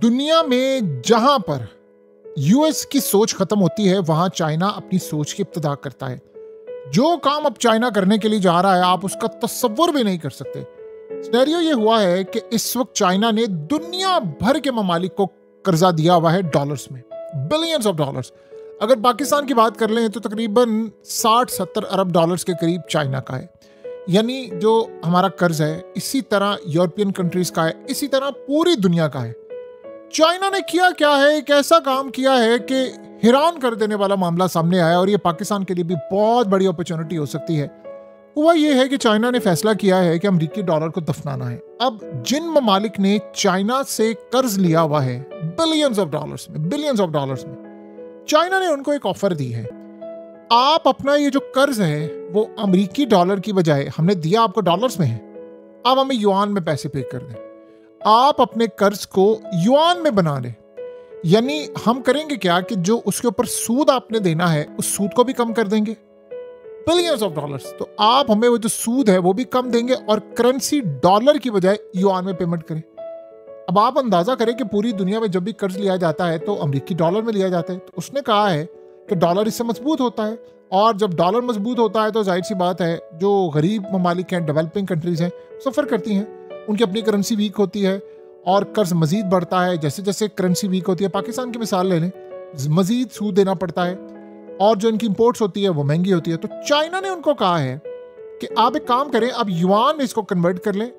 दुनिया में जहां पर यूएस की सोच खत्म होती है वहां चाइना अपनी सोच की इब्तिदा करता है। जो काम अब चाइना करने के लिए जा रहा है आप उसका तस्वुर भी नहीं कर सकते। सिनेरियो ये हुआ है कि इस वक्त चाइना ने दुनिया भर के ममालिक को कर्जा दिया हुआ है डॉलर्स में, बिलियंस ऑफ डॉलर्स। अगर पाकिस्तान की बात कर लें तो तकरीबन 60-70 अरब डॉलर्स के करीब चाइना का है। यानी जो हमारा कर्ज है इसी तरह यूरोपियन कंट्रीज का है, इसी तरह पूरी दुनिया का है। चाइना ने किया क्या है, एक ऐसा काम किया है कि हैरान कर देने वाला मामला सामने आया और ये पाकिस्तान के लिए भी बहुत बड़ी अपॉर्चुनिटी हो सकती है। हुआ ये है कि चाइना ने फैसला किया है कि अमेरिकी डॉलर को दफनाना है। अब जिन ममालिक ने चाइना से कर्ज लिया हुआ है बिलियंस ऑफ डॉलर्स में, चाइना ने उनको एक ऑफर दी है। आप अपना ये जो कर्ज है वो अमेरिकी डॉलर की बजाय, हमने दिया आपको डॉलर्स में है, अब हमें युआन में पैसे पे कर दें। आप अपने कर्ज को युआन में बना लें। यानी हम करेंगे क्या कि जो उसके ऊपर सूद आपने देना है उस सूद को भी कम कर देंगे, बिलियंस ऑफ डॉलर्स। तो आप हमें वो जो सूद है वो भी कम देंगे और करेंसी डॉलर की बजाय युआन में पेमेंट करें। अब आप अंदाजा करें कि पूरी दुनिया में जब भी कर्ज लिया जाता है तो अमेरिकी डॉलर में लिया जाता है। तो उसने कहा है कि डॉलर इससे मजबूत होता है और जब डॉलर मजबूत होता है तो जाहिर सी बात है जो गरीब ममालिक हैं, डेवलपिंग कंट्रीज हैं, सफ़र करती हैं, उनकी अपनी करेंसी वीक होती है और कर्ज मजीद बढ़ता है। जैसे जैसे करेंसी वीक होती है, पाकिस्तान की मिसाल ले लें, मजीद सूद देना पड़ता है और जो इनकी इंपोर्ट्स होती है वो महंगी होती है। तो चाइना ने उनको कहा है कि आप एक काम करें, आप युआन में इसको कन्वर्ट कर लें।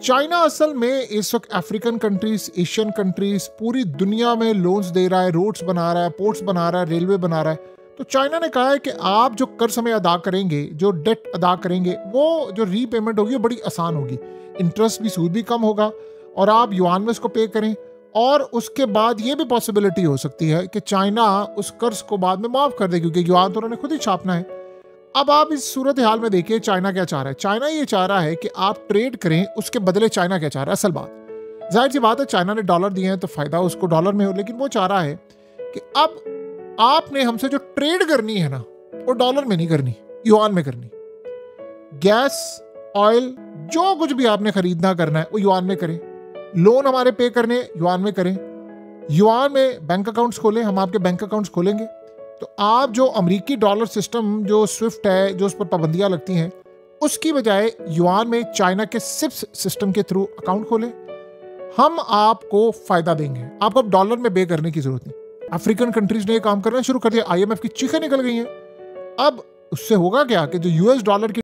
चाइना असल में इस वक्त अफ्रीकन कंट्रीज, एशियन कंट्रीज, पूरी दुनिया में लोन्स दे रहा है, रोड्स बना रहा है, पोर्ट्स बना रहा है, रेलवे बना रहा है। तो चाइना ने कहा है कि आप जो कर्ज हमें अदा करेंगे, जो डेट अदा करेंगे, वो जो रीपेमेंट होगी वो बड़ी आसान होगी, इंटरेस्ट भी, सूद भी कम होगा और आप युआन में इसको पे करें। और उसके बाद ये भी पॉसिबिलिटी हो सकती है कि चाइना उस कर्ज को बाद में माफ़ कर दे, क्योंकि युआन तो उन्होंने खुद ही छापना है। अब आप इस सूरत हाल में देखिए चाइना क्या चाह रहा है। चाइना ये चाह रहा है कि आप ट्रेड करें, उसके बदले चाइना क्या चाह रहा है। असल बात जाहिर सी बात है, चाइना ने डॉलर दिए हैं तो फ़ायदा उसको डॉलर में हो, लेकिन वो चाह रहा है कि अब आपने हमसे जो ट्रेड करनी है ना वो डॉलर में नहीं करनी, युआन में करनी। गैस, ऑयल, जो कुछ भी आपने खरीदना करना है वो युआन में करें। लोन हमारे पे करने युआन में करें। युआन में बैंक अकाउंट्स खोलें, हम आपके बैंक अकाउंट्स खोलेंगे। तो आप जो अमेरिकी डॉलर सिस्टम जो स्विफ्ट है, जो उस पर पाबंदियां लगती हैं, उसकी बजाय युआन में चाइना के सिप्स सिस्टम के थ्रू अकाउंट खोलें। हम आपको फायदा देंगे, आपको अब डॉलर में पे करने की जरूरत नहीं। अफ्रीकन कंट्रीज ने ये काम करना शुरू कर दिया, IMF की चीखें निकल गई हैं। अब उससे होगा क्या कि जो US डॉलर की